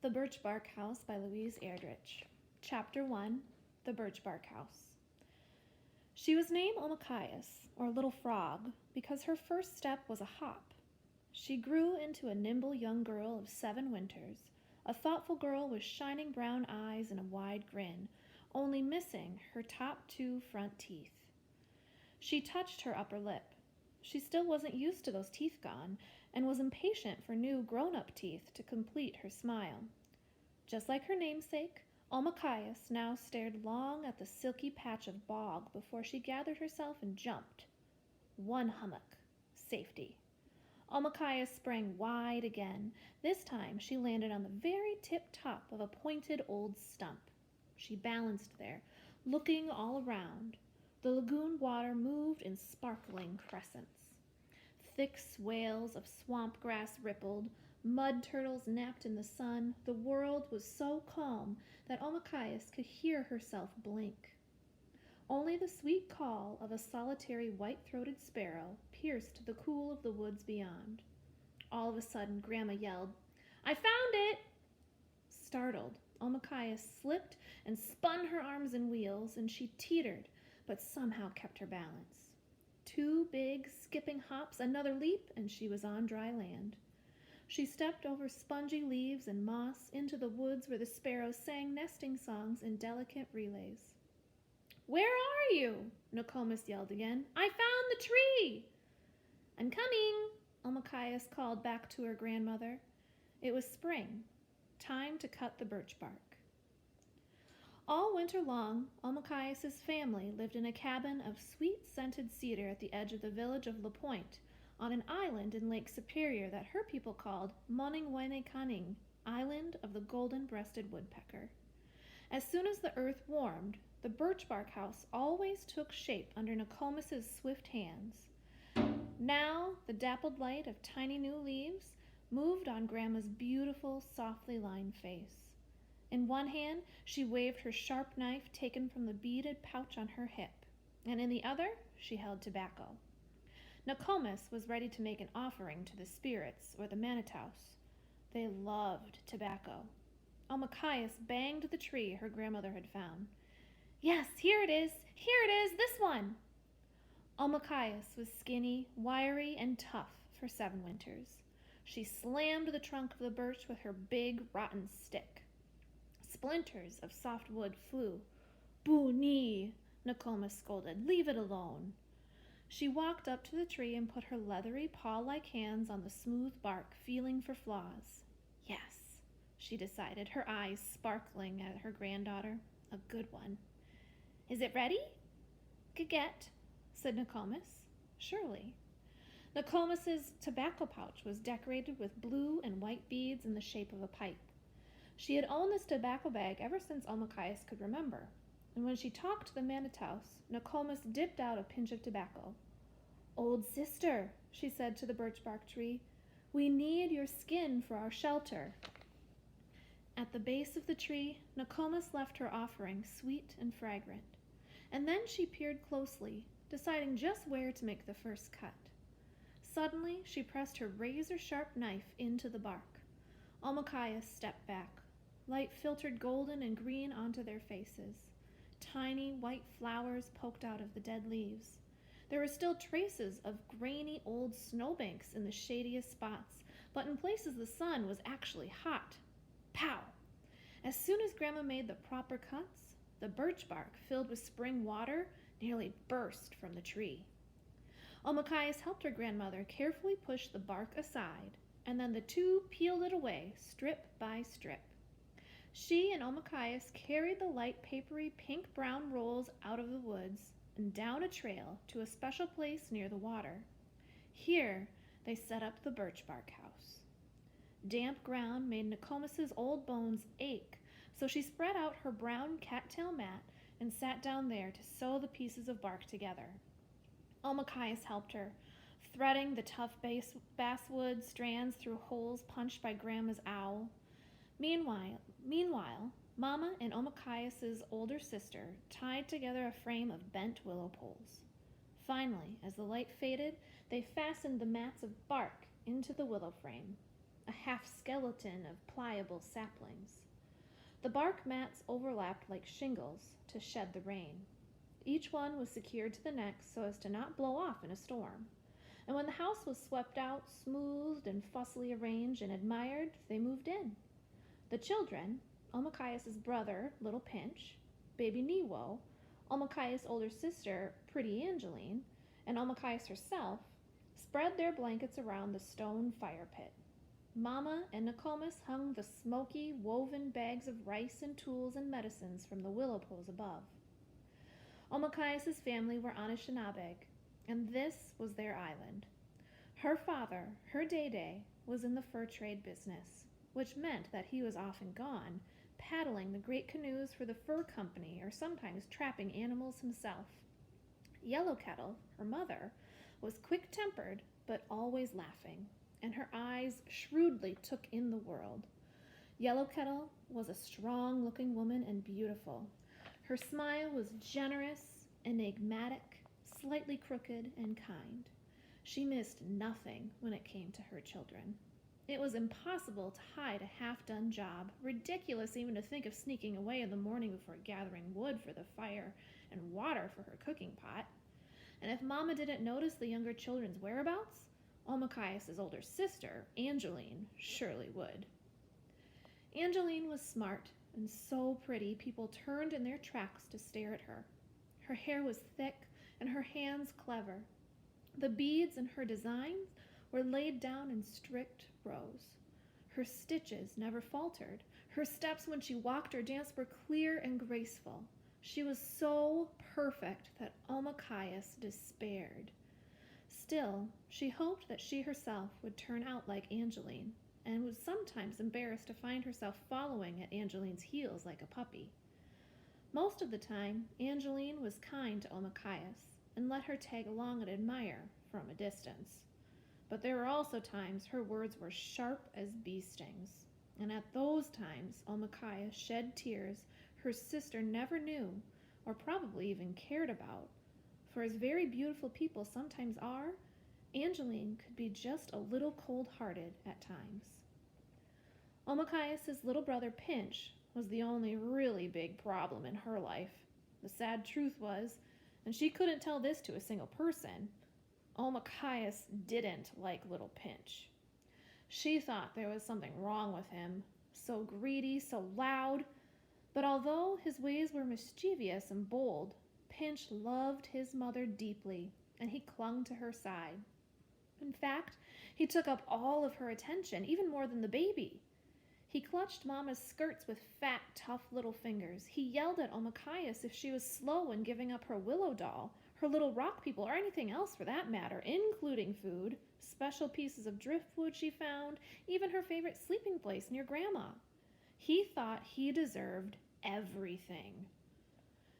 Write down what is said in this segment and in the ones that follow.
The Birchbark House by Louise Erdrich. Chapter 1. The Birchbark House. She was named Omachias, or Little Frog, because her first step was a hop. She grew into a nimble young girl of 7 winters, a thoughtful girl with shining brown eyes and a wide grin, only missing her top 2 front teeth. She touched her upper lip. She still wasn't used to those teeth gone, and was impatient for new grown-up teeth to complete her smile. Just like her namesake, Omachias now stared long at the silky patch of bog before she gathered herself and jumped. One hummock. Safety. Omachias sprang wide again. This time she landed on the very tip-top of a pointed old stump. She balanced there, looking all around. The lagoon water moved in sparkling crescents. Thick swales of swamp grass rippled, mud turtles napped in the sun. The world was so calm that Omachias could hear herself blink. Only the sweet call of a solitary white-throated sparrow pierced the cool of the woods beyond. All of a sudden, Grandma yelled, "I found it!" Startled, Omachias slipped and spun her arms in wheels, and she teetered, but somehow kept her balance. 2 big, skipping hops, another leap, and she was on dry land. She stepped over spongy leaves and moss into the woods where the sparrows sang nesting songs in delicate relays. "Where are you?" Nokomis yelled again. "I found the tree!" "I'm coming," Omachias called back to her grandmother. It was spring, time to cut the birch bark. All winter long, Omachias' family lived in a cabin of sweet-scented cedar at the edge of the village of La Pointe, on an island in Lake Superior that her people called Moningwenekaning, Island of the Golden-Breasted Woodpecker. As soon as the earth warmed, the birchbark house always took shape under Nokomis' swift hands. Now, the dappled light of tiny new leaves moved on Grandma's beautiful, softly lined face. In one hand, she waved her sharp knife taken from the beaded pouch on her hip, and in the other, she held tobacco. Nokomis was ready to make an offering to the spirits or the Manitaus. They loved tobacco. Omachias banged the tree her grandmother had found. "Yes, here it is, this one!" Omachias was skinny, wiry, and tough for 7 winters. She slammed the trunk of the birch with her big, rotten stick. Splinters of soft wood flew. "Boo-nee," Nokomis scolded. "Leave it alone." She walked up to the tree and put her leathery, paw-like hands on the smooth bark, feeling for flaws. Yes, she decided, her eyes sparkling at her granddaughter. A good one. "Is it ready?" "Get," said Nokomis. "Surely." Nokomis' tobacco pouch was decorated with blue and white beads in the shape of a pipe. She had owned this tobacco bag ever since Omachias could remember, and when she talked to the Manitaus, Nokomis dipped out a pinch of tobacco. "Old sister," she said to the birchbark tree, "we need your skin for our shelter." At the base of the tree, Nokomis left her offering sweet and fragrant, and then she peered closely, deciding just where to make the first cut. Suddenly, she pressed her razor-sharp knife into the bark. Omachias stepped back. Light filtered golden and green onto their faces. Tiny white flowers poked out of the dead leaves. There were still traces of grainy old snowbanks in the shadiest spots, but in places the sun was actually hot. Pow! As soon as Grandma made the proper cuts, the birch bark, filled with spring water, nearly burst from the tree. Omachias helped her grandmother carefully push the bark aside, and then the 2 peeled it away, strip by strip. She and Omachias carried the light, papery, pink-brown rolls out of the woods and down a trail to a special place near the water. Here, they set up the birchbark house. Damp ground made Nokomis' old bones ache, so she spread out her brown cattail mat and sat down there to sew the pieces of bark together. Omachias helped her, threading the tough basswood strands through holes punched by Grandma's owl. Meanwhile, Mama and Omachias' older sister tied together a frame of bent willow poles. Finally, as the light faded, they fastened the mats of bark into the willow frame. a half-skeleton of pliable saplings. The bark mats overlapped like shingles to shed the rain. Each one was secured to the next so as to not blow off in a storm. And when the house was swept out, smoothed and fussily arranged and admired, they moved in. The children, Omachaius' brother, Little Pinch, baby Newo, Omachaius' older sister, Pretty Angeline, and Omachaius herself, spread their blankets around the stone fire pit. Mama and Nokomis hung the smoky, woven bags of rice and tools and medicines from the willow poles above. Omachaius' family were Anishinabeg, and this was their island. Her father, her Day, was in the fur trade business, which meant that he was often gone, paddling the great canoes for the fur company or sometimes trapping animals himself. Yellow Kettle, her mother, was quick-tempered but always laughing, and her eyes shrewdly took in the world. Yellow Kettle was a strong-looking woman and beautiful. Her smile was generous, enigmatic, slightly crooked, and kind. She missed nothing when it came to her children. It was impossible to hide a half-done job, ridiculous even to think of sneaking away in the morning before gathering wood for the fire and water for her cooking pot. And if Mama didn't notice the younger children's whereabouts, Omachaius' older sister, Angeline, surely would. Angeline was smart and so pretty people turned in their tracks to stare at her. Her hair was thick and her hands clever. The beads in her designs were laid down in strict rows. Her stitches never faltered. Her steps when she walked or danced were clear and graceful. She was so perfect that Omachaius despaired. Still, she hoped that she herself would turn out like Angeline, and was sometimes embarrassed to find herself following at Angeline's heels like a puppy. Most of the time, Angeline was kind to Omachaius and let her tag along and admire from a distance. But there were also times her words were sharp as bee stings, and at those times Omachaius shed tears her sister never knew or probably even cared about. For as very beautiful people sometimes are, Angeline could be just a little cold-hearted at times. Omachaius' little brother Pinch was the only really big problem in her life. The sad truth was, and she couldn't tell this to a single person, Omachaius didn't like Little Pinch. She thought there was something wrong with him, so greedy, so loud, but although his ways were mischievous and bold, Pinch loved his mother deeply, and he clung to her side. In fact, he took up all of her attention, even more than the baby. He clutched Mama's skirts with fat, tough little fingers. He yelled at Omachaius if she was slow in giving up her willow doll, her little rock people, or anything else for that matter, including food, special pieces of driftwood she found, even her favorite sleeping place near Grandma. He thought he deserved everything.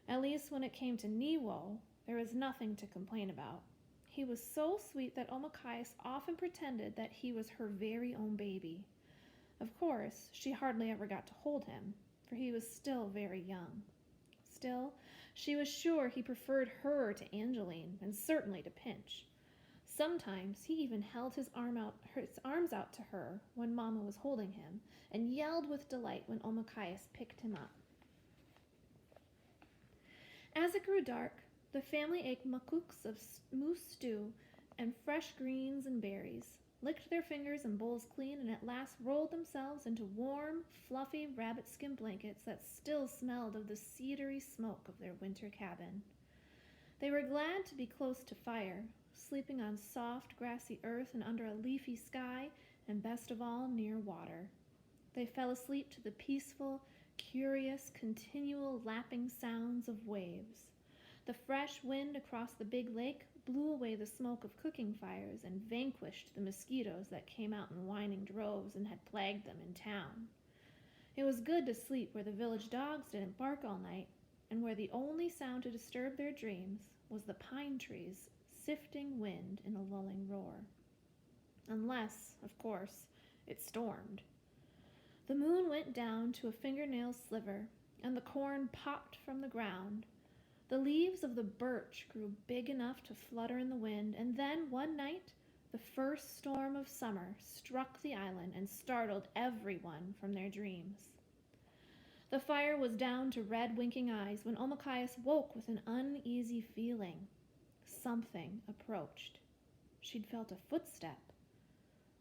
At least when it came to Newo, there was nothing to complain about. He was so sweet that Omachaius often pretended that he was her very own baby. Of course, she hardly ever got to hold him, for he was still very young. Still, she was sure he preferred her to Angeline, and certainly to Pinch. Sometimes he even held his arms out to her when Mama was holding him, and yelled with delight when Omachaius picked him up. As it grew dark, the family ate makuks of moose stew and fresh greens and berries, licked their fingers and bowls clean, and at last rolled themselves into warm, fluffy rabbit-skin blankets that still smelled of the cedary smoke of their winter cabin. They were glad to be close to fire, sleeping on soft, grassy earth and under a leafy sky, and best of all, near water. They fell asleep to the peaceful, curious, continual lapping sounds of waves. The fresh wind across the big lake blew away the smoke of cooking fires and vanquished the mosquitoes that came out in whining droves and had plagued them in town. It was good to sleep where the village dogs didn't bark all night, and where the only sound to disturb their dreams was the pine trees' sifting wind in a lulling roar. Unless, of course, it stormed. The moon went down to a fingernail sliver, and the corn popped from the ground. The leaves of the birch grew big enough to flutter in the wind, and then, one night, The first storm of summer struck the island and startled everyone from their dreams. The fire was down to red winking eyes when Omachias woke with an uneasy feeling. Something approached. She'd felt a footstep.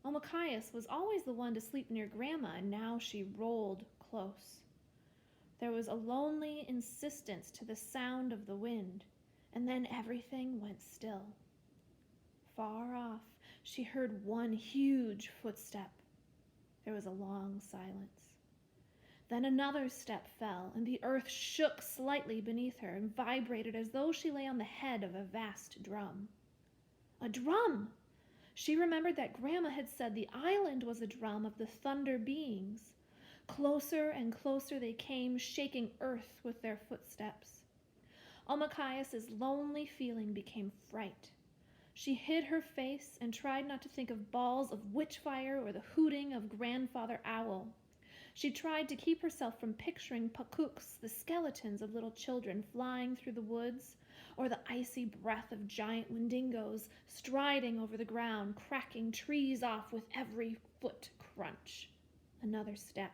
Omachias was always the one to sleep near Grandma, and now she rolled close. There was a lonely insistence to the sound of the wind, and then everything went still. Far off, she heard one huge footstep. There was a long silence. Then another step fell, and the earth shook slightly beneath her and vibrated as though she lay on the head of a vast drum. A drum! She remembered that Grandma had said the island was a drum of the thunder beings. Closer and closer they came, shaking earth with their footsteps. Omachias's lonely feeling became fright. She hid her face and tried not to think of balls of witch fire or the hooting of Grandfather Owl. She tried to keep herself from picturing pakuks, the skeletons of little children flying through the woods, or the icy breath of giant wendigos striding over the ground, cracking trees off with every foot crunch. Another step.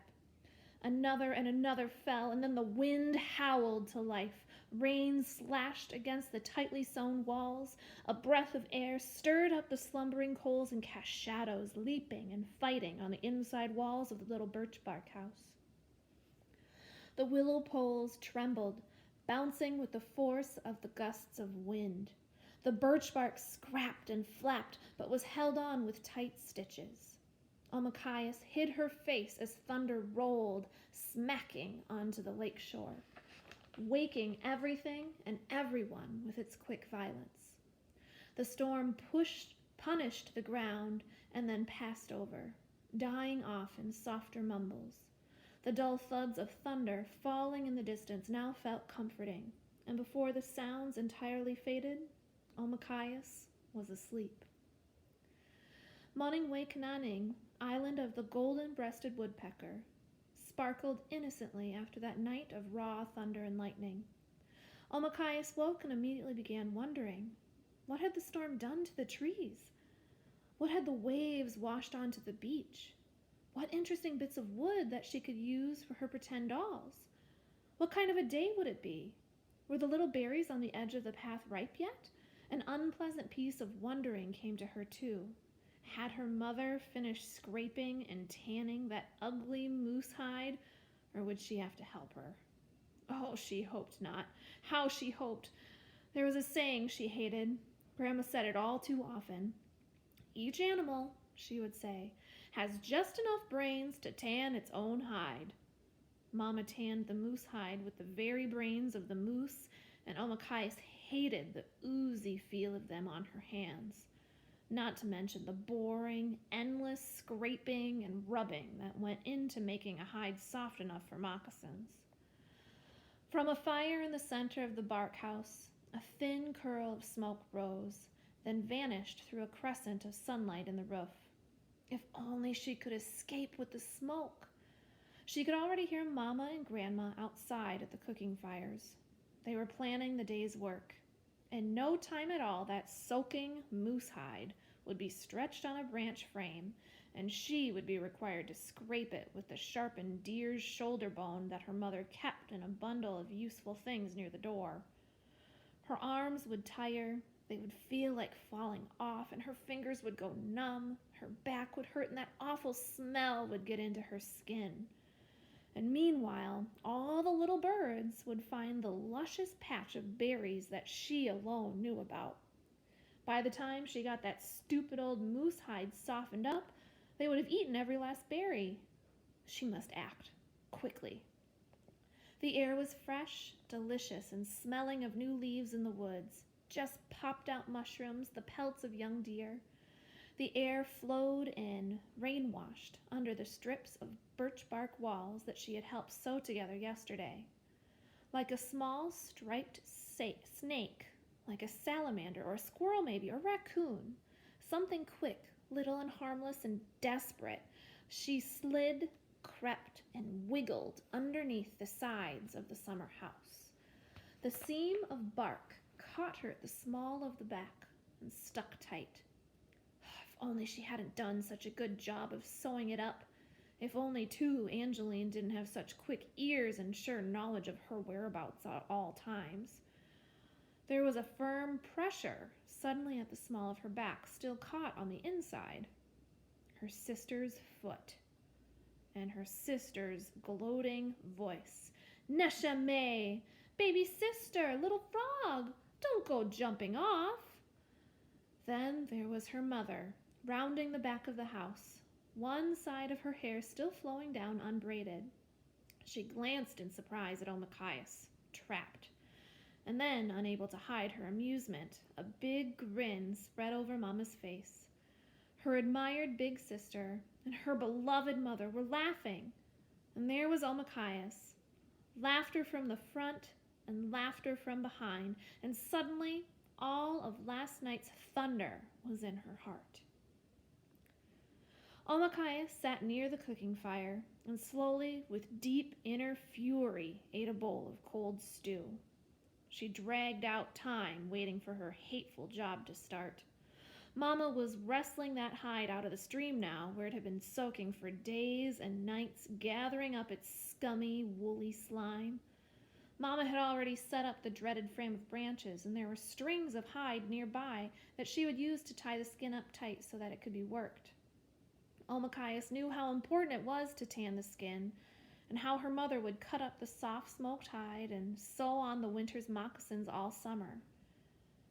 Another and another fell, and then the wind howled to life. Rain slashed against the tightly sewn walls. A breath of air stirred up the slumbering coals and cast shadows, leaping and fighting on the inside walls of the little Birchbark house. The willow poles trembled, bouncing with the force of the gusts of wind. The birchbark scrapped and flapped, but was held on with tight stitches. Omachias hid her face as thunder rolled, smacking onto the lake shore, waking everything and everyone with its quick violence. The storm punished the ground and then passed over, dying off in softer mumbles. The dull thuds of thunder falling in the distance now felt comforting, and before the sounds entirely faded, Omachias was asleep. Moningwakenaning, island of the golden-breasted woodpecker, sparkled innocently after that night of raw thunder and lightning. Omachias woke and immediately began wondering, what had the storm done to the trees? What had the waves washed onto the beach? What interesting bits of wood that she could use for her pretend dolls? What kind of a day would it be? Were the little berries on the edge of the path ripe yet? An unpleasant piece of wondering came to her, too. Had her mother finished scraping and tanning that ugly moose hide, or would she have to help her? Oh, she hoped not. How she hoped! There was a saying she hated. Grandma said it all too often. Each animal, she would say, has just enough brains to tan its own hide. Mama tanned the moose hide with the very brains of the moose, and Omachias hated the oozy feel of them on her hands. Not to mention the boring, endless scraping and rubbing that went into making a hide soft enough for moccasins. From a fire in the center of the bark house, a thin curl of smoke rose, then vanished through a crescent of sunlight in the roof. If only she could escape with the smoke! She could already hear Mama and Grandma outside at the cooking fires. They were planning the day's work. In no time at all, that soaking moose hide would be stretched on a branch frame, and she would be required to scrape it with the sharpened deer's shoulder bone that her mother kept in a bundle of useful things near the door. Her arms would tire, they would feel like falling off, and her fingers would go numb, her back would hurt, and that awful smell would get into her skin. And meanwhile, all the little birds would find the luscious patch of berries that she alone knew about. By the time she got that stupid old moose hide softened up, they would have eaten every last berry. She must act quickly. The air was fresh, delicious, and smelling of new leaves in the woods, just popped out mushrooms, the pelts of young deer. The air flowed in, rain-washed, under the strips of birch-bark walls that she had helped sew together yesterday. Like a small striped snake, like a salamander or a squirrel maybe, or raccoon, something quick, little and harmless and desperate, she slid, crept, and wiggled underneath the sides of the summer house. The seam of bark caught her at the small of the back and stuck tight. only she hadn't done such a good job of sewing it up. If only, too, Angeline didn't have such quick ears and sure knowledge of her whereabouts at all times. There was a firm pressure suddenly at the small of her back, still caught on the inside. Her sister's foot. And her sister's gloating voice. Nesha May! Baby sister! Little frog! Don't go jumping off! Then there was her mother, rounding the back of the house, one side of her hair still flowing down unbraided. She glanced in surprise at Omachias, trapped, and then, unable to hide her amusement, a big grin spread over Mama's face. Her admired big sister and her beloved mother were laughing, and there was Omachias. Laughter from the front and laughter from behind, and suddenly all of last night's thunder was in her heart. Omachias sat near the cooking fire and slowly, with deep inner fury, ate a bowl of cold stew. She dragged out time waiting for her hateful job to start. Mama was wrestling that hide out of the stream now, where it had been soaking for days and nights, gathering up its scummy, woolly slime. Mama had already set up the dreaded frame of branches, and there were strings of hide nearby that she would use to tie the skin up tight so that it could be worked. Omachias knew how important it was to tan the skin, and how her mother would cut up the soft smoked hide and sew on the winter's moccasins all summer.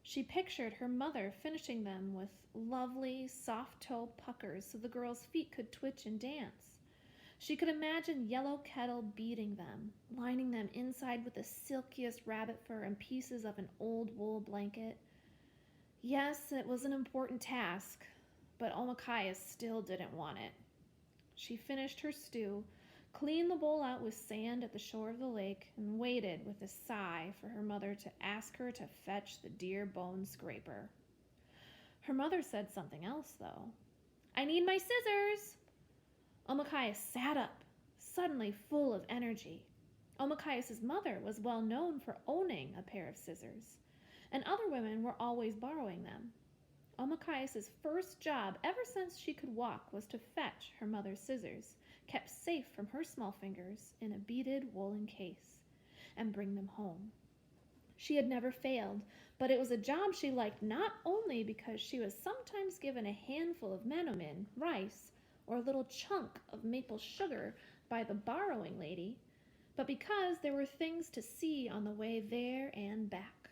She pictured her mother finishing them with lovely, soft-toe puckers so the girls' feet could twitch and dance. She could imagine Yellow Kettle beating them, lining them inside with the silkiest rabbit fur and pieces of an old wool blanket. Yes, it was an important task, but Omachias still didn't want it. She finished her stew, cleaned the bowl out with sand at the shore of the lake, and waited with a sigh for her mother to ask her to fetch the dear bone scraper. Her mother said something else, though. "I need my scissors!" Omachias sat up, suddenly full of energy. Omachias' mother was well known for owning a pair of scissors, and other women were always borrowing them. Omachias' first job ever since she could walk was to fetch her mother's scissors, kept safe from her small fingers in a beaded woolen case, and bring them home. She had never failed, but it was a job she liked not only because she was sometimes given a handful of menomin, rice, or a little chunk of maple sugar by the borrowing lady, but because there were things to see on the way there and back.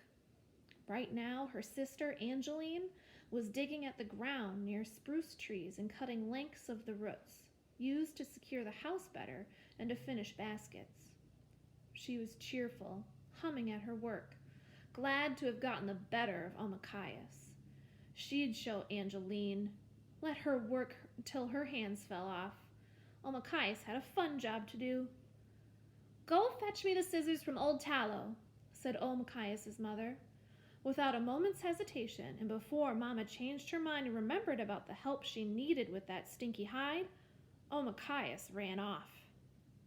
Right now, her sister Angeline was digging at the ground near spruce trees and cutting lengths of the roots, used to secure the house better and to finish baskets. She was cheerful, humming at her work, glad to have gotten the better of Omachias. She'd show Angeline, let her work till her hands fell off. Omachias had a fun job to do. "Go fetch me the scissors from old Tallow," said Omachias' mother. Without a moment's hesitation, and before Mama changed her mind and remembered about the help she needed with that stinky hide, Omachias ran off.